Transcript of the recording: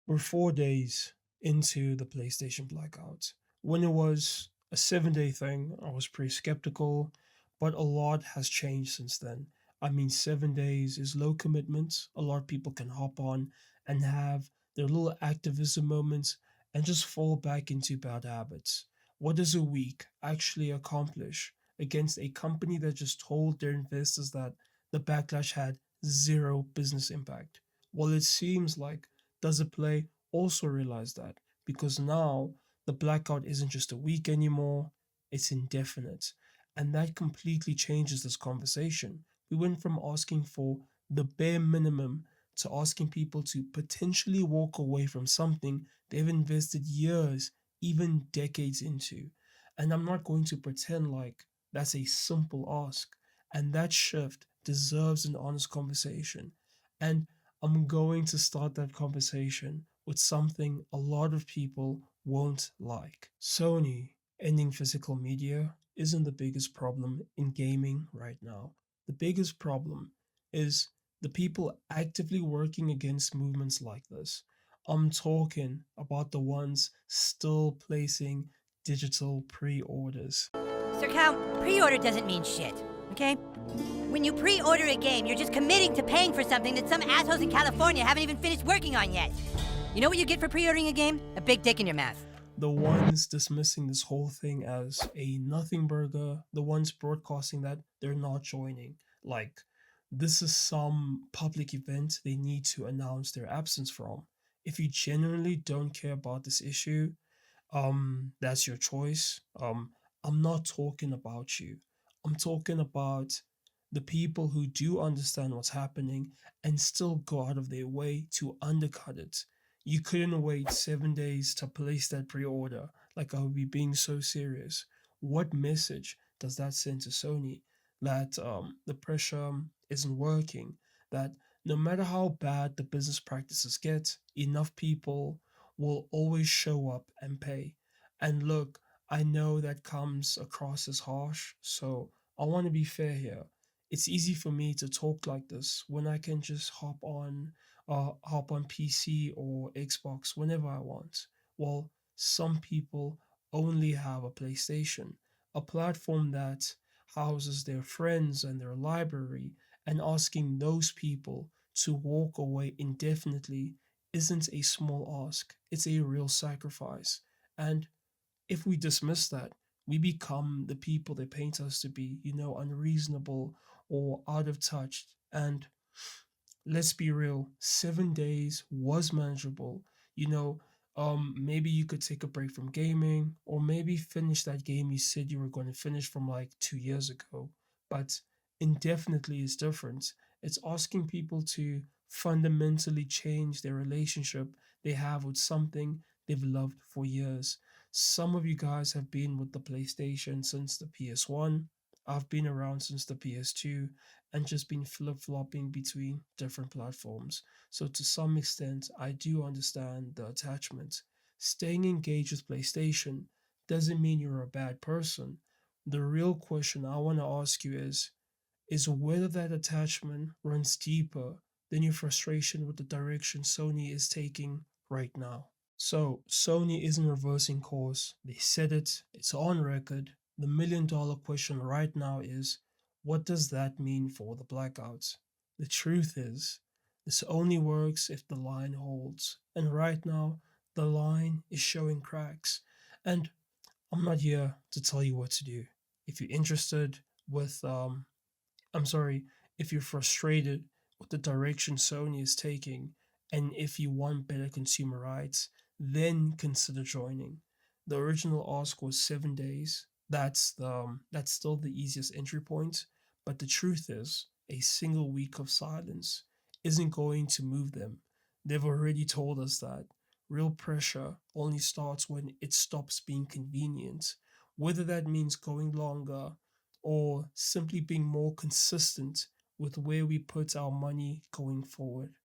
We're 4 days into the PlayStation Blackout. When it was a 7 day thing, I was pretty skeptical, but a lot has changed since then. I mean, 7 days is low commitment. A lot of people can hop on and have their little activism moments and just fall back into bad habits. What does a week actually accomplish against a company that just told their investors that the backlash had zero business impact? Well, it seems like does it play also realize that because now the blackout isn't just a week anymore, it's indefinite. And that completely changes this conversation. We went from asking for the bare minimum to asking people to potentially walk away from something they've invested years, even decades into. And I'm not going to pretend like that's a simple ask. And that shift deserves an honest conversation. And I'm going to start that conversation with something a lot of people won't like. Sony ending physical media isn't the biggest problem in gaming right now. The biggest problem is the people actively working against movements like this. I'm talking about the ones still placing digital pre orders. Sir Count, pre-order doesn't mean shit, okay? When you pre-order a game, you're just committing to paying for something that some assholes in California haven't even finished working on yet. You know what you get for pre-ordering a game? A big dick in your mouth. The ones dismissing this whole thing as a nothing burger, the ones broadcasting that they're not joining. Like, this is some public event they need to announce their absence from. If you genuinely don't care about this issue, that's your choice. I'm not talking about you. I'm talking about the people who do understand what's happening and still go out of their way to undercut it. You couldn't wait 7 days to place that pre-order. Like I would be being so serious. What message does that send to Sony that the pressure isn't working? That no matter how bad the business practices get, enough people will always show up and pay. And look, I know that comes across as harsh, so I want to be fair here. It's easy for me to talk like this when I can just hop on PC or Xbox whenever I want. Well, some people only have a PlayStation, a platform that houses their friends and their library, and asking those people to walk away indefinitely isn't a small ask, it's a real sacrifice. And if we dismiss that, we become the people they paint us to be, unreasonable or out of touch. And let's be real, 7 days was manageable. You know, maybe you could take a break from gaming, or maybe finish that game you said you were going to finish from like 2 years ago. But indefinitely is different. It's asking people to fundamentally change their relationship they have with something they've loved for years. Some of you guys have been with the PlayStation since the PS1. I've been around since the PS2 and just been flip flopping between different platforms. So, to some extent, I do understand the attachment. Staying engaged with PlayStation doesn't mean you're a bad person. The real question I want to ask you is whether that attachment runs deeper than your frustration with the direction Sony is taking right now. So, Sony isn't reversing course. They said it, it's on record. The $1 million question right now is what does that mean for the blackouts? The truth is, this only works if the line holds. And right now, the line is showing cracks. And I'm not here to tell you what to do. If you're interested with, I'm sorry, if you're frustrated with the direction Sony is taking, and if you want better consumer rights, then consider joining. The original ask was 7 days. That's still the easiest entry point, but the truth is, a single week of silence isn't going to move them. They've already told us that real pressure only starts when it stops being convenient, whether that means going longer or simply being more consistent with where we put our money going forward.